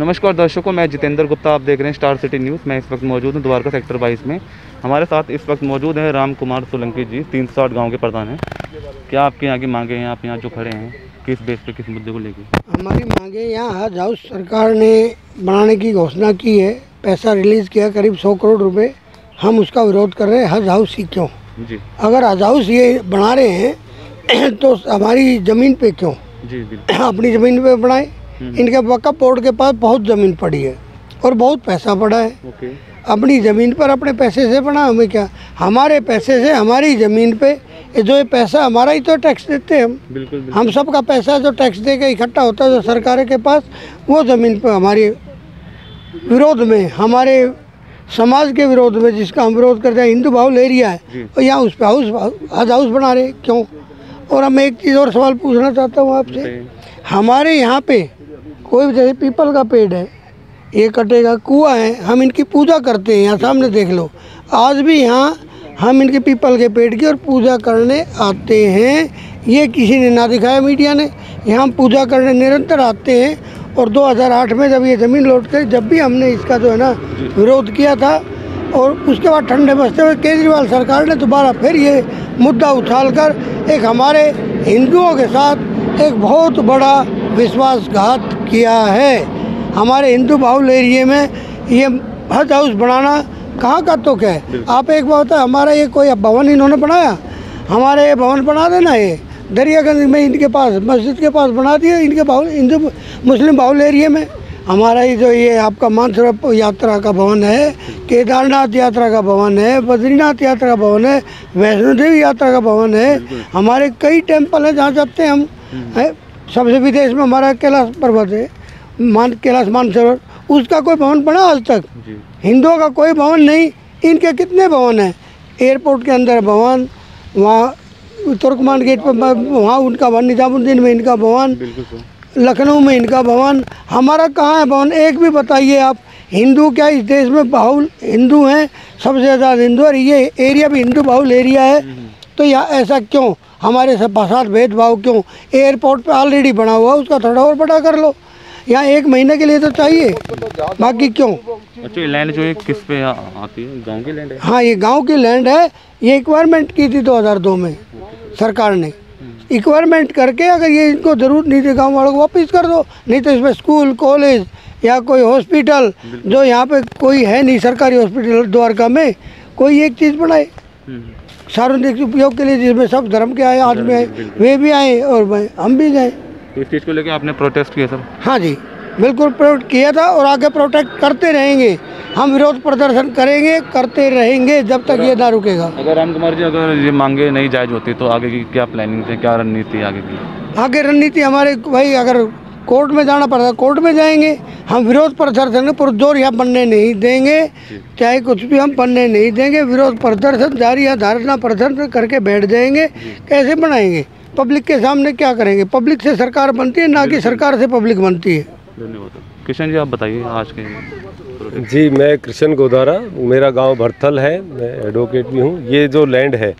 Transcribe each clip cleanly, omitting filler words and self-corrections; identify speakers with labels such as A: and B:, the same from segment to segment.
A: नमस्कार दर्शकों, मैं जितेंद्र गुप्ता, आप देख रहे हैं स्टार सिटी न्यूज़। मैं इस वक्त मौजूद हूं द्वारका सेक्टर 22 में। हमारे साथ इस वक्त मौजूद हैं राम कुमार सोलंकी जी, 360 गांव के प्रधान हैं। क्या आपके यहाँ की मांगे हैं? आप यहाँ जो खड़े हैं किस बेस पे, किस मुद्दे को लेकर?
B: हमारी मांगे, यहाँ हज हाउस सरकार ने बनाने की घोषणा की है, पैसा रिलीज़ किया करीब 100 करोड़ रुपए। हम उसका विरोध कर रहे हैं। हज हाउस ही क्यों?
A: जी,
B: अगर हज हाउस ये बना रहे हैं तो हमारी ज़मीन पे क्यों?
A: जी बिल्कुल।
B: अपनी ज़मीन पे बनाए। इनके वक्फ बोर्ड के पास बहुत ज़मीन पड़ी है और बहुत पैसा पड़ा है।
A: ओके।
B: अपनी ज़मीन पर अपने पैसे से बना, हमें क्या? हमारे पैसे से हमारी ज़मीन पे जो ये पैसा हमारा ही तो टैक्स देते हैं हम।
A: बिल्कुल, बिल्कुल।
B: हम सब का पैसा जो टैक्स दे के इकट्ठा होता है जो सरकार के पास, वो ज़मीन पर हमारे विरोध में, हमारे समाज के विरोध में, जिसका हम विरोध करते हैं, हिंदू बाहुल एरिया है, और यहाँ उस पर हज हाउस बना रहे क्यों? और हम एक चीज़ और सवाल पूछना चाहता हूँ आपसे। हमारे यहाँ पे कोई जैसे पीपल का पेड़ है, ये कटेगा, कुआं है, हम इनकी पूजा करते हैं। यहाँ सामने देख लो, आज भी यहाँ हम इनके पीपल के पेड़ की और पूजा करने आते हैं। ये किसी ने ना दिखाया, मीडिया ने। यहाँ हम पूजा करने निरंतर आते हैं। और 2008 में जब ये ज़मीन लौट कर, जब भी हमने इसका जो है ना विरोध किया था, और उसके बाद ठंडे बसते हुए केजरीवाल सरकार ने दोबारा फिर ये मुद्दा उछालकर एक हमारे हिंदुओं के साथ एक बहुत बड़ा विश्वासघात किया है। हमारे हिंदू बाहुल एरिया में ये हज हाउस बनाना कहाँ का तुक है? आप एक बात है, हमारा ये कोई भवन इन्होंने बनाया? हमारे ये भवन बना देना, ये दरियागंज में इनके पास मस्जिद के पास बना दिया, इनके बाहुल हिंदू मुस्लिम बाहुल एरिया में। हमारा ही जो ये आपका मानसरोवर यात्रा का भवन है, केदारनाथ यात्रा का भवन है, बद्रीनाथ यात्रा का भवन है, वैष्णो देवी यात्रा का भवन है, हमारे कई टेम्पल हैं जहाँ जाते हैं हम। सबसे विदेश में हमारा कैलाश पर्वत है, कैलाश मानसरोवर, उसका कोई भवन बना आज तक? हिंदुओं का कोई भवन नहीं। इनके कितने भवन हैं? एयरपोर्ट के अंदर भवन, वहाँ तुर्कमान गेट पर वहाँ उनका भवन, निजामुद्दीन में इनका भवन, लखनऊ में इनका भवन। हमारा कहाँ है भवन? एक भी बताइए आप। हिंदू क्या इस देश में बाहुल हिंदू हैं, सबसे ज़्यादा हिंदू, और ये एरिया भी हिंदू बाहुल एरिया है। तो यहाँ ऐसा क्यों? हमारे साथ भेदभाव क्यों? एयरपोर्ट पे ऑलरेडी बना हुआ, उसका थोड़ा और बड़ा कर लो। यहाँ 1 महीने के लिए तो चाहिए, बाकी क्यों?
A: अच्छा, ये लैंड जो है किस पे आती है? गांव की लैंड है?
B: हाँ, ये गांव की लैंड है। ये एक्वायरमेंट की थी 2002 में सरकार ने। एक्वायरमेंट करके अगर ये इनको ज़रूरत नहीं थी, गाँव वालों को वापस कर दो। नहीं तो इसमें स्कूल, कॉलेज या कोई हॉस्पिटल, जो यहाँ पे कोई है नहीं सरकारी हॉस्पिटल द्वारका में, कोई एक चीज़ बनाए सार्वजनिक उपयोग के लिए, जिसमें सब धर्म के आए, आदमी आए, वे भी आए और हम भी जाएँ।
A: इस चीज़ को लेकर आपने प्रोटेस्ट किया सर?
B: हाँ जी, बिल्कुल प्रोटेस्ट किया था और आगे प्रोटेस्ट करते रहेंगे। हम विरोध प्रदर्शन करेंगे, करते रहेंगे जब तक ये ना रुकेगा।
A: अगर राम कुमार जी, अगर ये मांगे नहीं जायज़ होती तो आगे की क्या प्लानिंग है, क्या रणनीति आगे की?
B: आगे रणनीति हमारे भाई, अगर कोर्ट में जाना पड़ेगा कोर्ट में जाएंगे। हम विरोध प्रदर्शन पुरजोर यहाँ बनने नहीं देंगे, चाहे कुछ भी हम बनने नहीं देंगे। विरोध प्रदर्शन जारी है, धारणा प्रदर्शन करके बैठ जाएंगे। कैसे बनाएंगे? पब्लिक के सामने क्या करेंगे? पब्लिक से सरकार बनती है, ना कि सरकार से पब्लिक बनती है।
A: धन्यवाद। किशन जी, आप बताइए आज के।
C: जी, मैं कृष्ण गोदारा, मेरा गांव भरथल है, मैं एडवोकेट भी हूं। ये जो लैंड है,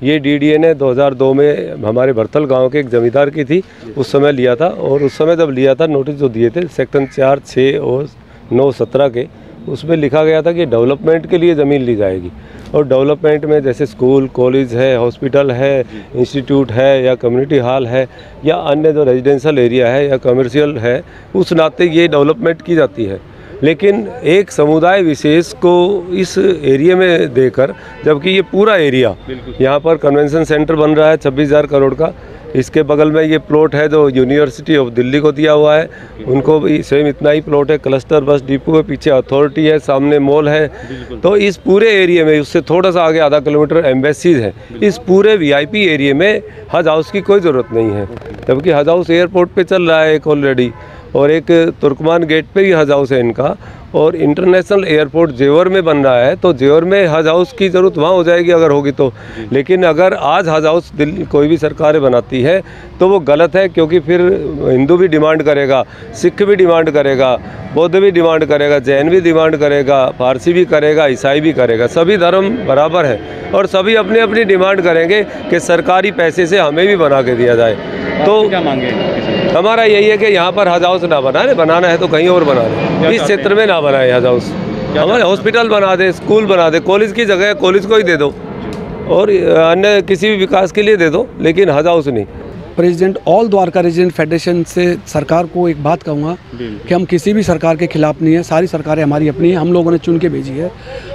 C: ये डीडीए ने 2002 में हमारे भरथल गांव के एक जमींदार की थी, उस समय लिया था। और उस समय जब लिया था, नोटिस जो दिए थे सेक्शन 4, 6 और 9, 17 के, उसमें लिखा गया था कि डेवलपमेंट के लिए ज़मीन ली जाएगी। और डेवलपमेंट में जैसे स्कूल, कॉलेज है, हॉस्पिटल है, इंस्टीट्यूट है, या कम्युनिटी हॉल है, या अन्य जो रेजिडेंशियल एरिया है या कमर्शियल है, उस नाते ये डेवलपमेंट की जाती है। लेकिन एक समुदाय विशेष को इस एरिया में देकर, जबकि ये पूरा एरिया, यहाँ पर कन्वेंशन सेंटर बन रहा है 26,000 करोड़ का, इसके बगल में ये प्लॉट है जो यूनिवर्सिटी ऑफ दिल्ली को दिया हुआ है, उनको भी सेम इतना ही प्लॉट है। क्लस्टर बस डिपो है, पीछे अथॉरिटी है, सामने मॉल है। तो इस पूरे एरिया में, उससे थोड़ा सा आगे आधा किलोमीटर एम्बेसीज है। इस पूरे वीआईपी एरिया में हज हाउस की कोई ज़रूरत नहीं है, जबकि हज हाउस एयरपोर्ट पे चल रहा है एक ऑलरेडी, और एक तुर्कमान गेट पे भी हज हाउस है इनका, और इंटरनेशनल एयरपोर्ट जेवर में बन रहा है। तो जेवर में हज हाउस की ज़रूरत वहाँ हो जाएगी अगर होगी तो। लेकिन अगर आज हज हाउस दिल्ली कोई भी सरकारें बनाती है तो वो गलत है, क्योंकि फिर हिंदू भी डिमांड करेगा, सिख भी डिमांड करेगा, बौद्ध भी डिमांड करेगा, जैन भी डिमांड करेगा, पारसी भी करेगा, ईसाई भी करेगा। सभी धर्म बराबर है और सभी अपनी अपनी डिमांड करेंगे कि सरकारी पैसे से हमें भी बना के दिया जाए। तो
A: क्या मांगे?
C: हमारा यही है कि यहाँ पर हज हाउस ना बनाए, बनाना है तो कहीं और बना दे, इस क्षेत्र में ना बनाए हज हाउस। हमारे हॉस्पिटल बना दे, स्कूल बना दे, कॉलेज की जगह कॉलेज को ही दे दो और अन्य किसी भी विकास के लिए दे दो, लेकिन हज हाउस नहीं।
D: President all Dwarka resident federation से सरकार को एक बात कहूँगा कि हम किसी भी सरकार के खिलाफ नहीं है, सारी सरकारें हमारी अपनी है, हम लोगों ने चुन के भेजी है।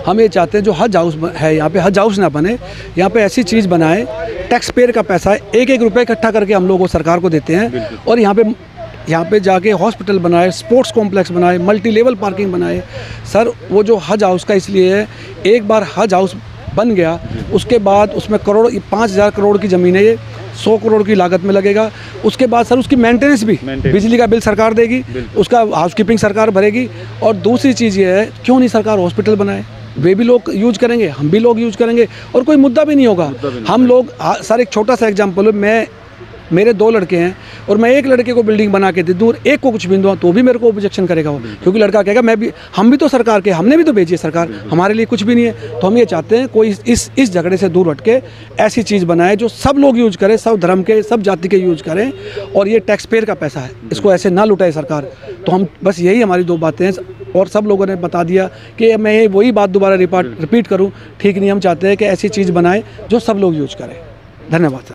D: हम ये चाहते हैं जो हज हाउस है यहाँ पे हज हाउस ना बने, यहाँ पे ऐसी चीज़ बनाए, टैक्स पेयर का पैसा है, एक एक रुपये इकट्ठा करके हम लोग वो सरकार को देते हैं और यहाँ पे जाके हॉस्पिटल बनाए, स्पोर्ट्स कॉम्प्लेक्स बनाए, मल्टी लेवल पार्किंग बनाए। सर वो जो हज हाउस का इसलिए है, एक बार हज हाउस बन गया उसके बाद उसमें 5,000 करोड़ की ज़मीन है, ये 100 करोड़ की लागत में लगेगा। उसके बाद सर उसकी मेंटेनेंस भी, बिजली का बिल सरकार देगी, उसका हाउसकीपिंग सरकार भरेगी। और दूसरी चीज़ ये है, क्यों नहीं सरकार हॉस्पिटल बनाए, वे भी लोग यूज करेंगे, हम भी लोग यूज करेंगे और कोई मुद्दा भी नहीं होगा। हम लोग सर एक छोटा सा एग्जाम्पल है, मेरे 2 लड़के हैं और मैं एक लड़के को बिल्डिंग बना के दे दूँ और एक को कुछ भी दूँ तो भी मेरे को ऑब्जेक्शन करेगा वो, क्योंकि लड़का कहेगा हम भी तो सरकार के, हमने भी तो भेजी है सरकार, हमारे लिए कुछ भी नहीं है। तो हम ये चाहते हैं कोई इस झगड़े से दूर हट के ऐसी चीज़ बनाए जो सब लोग यूज करें, सब धर्म के, सब जाति के यूज करें, और ये टैक्स पेयर का पैसा है, इसको ऐसे ना लुटाए सरकार। तो हम बस यही हमारी 2 बातें हैं और सब लोगों ने बता दिया कि मैं वही बात दोबारा रिपीट करूँ, ठीक नहीं। हम चाहते हैं कि ऐसी चीज़ बनाए जो सब लोग यूज करें। धन्यवाद।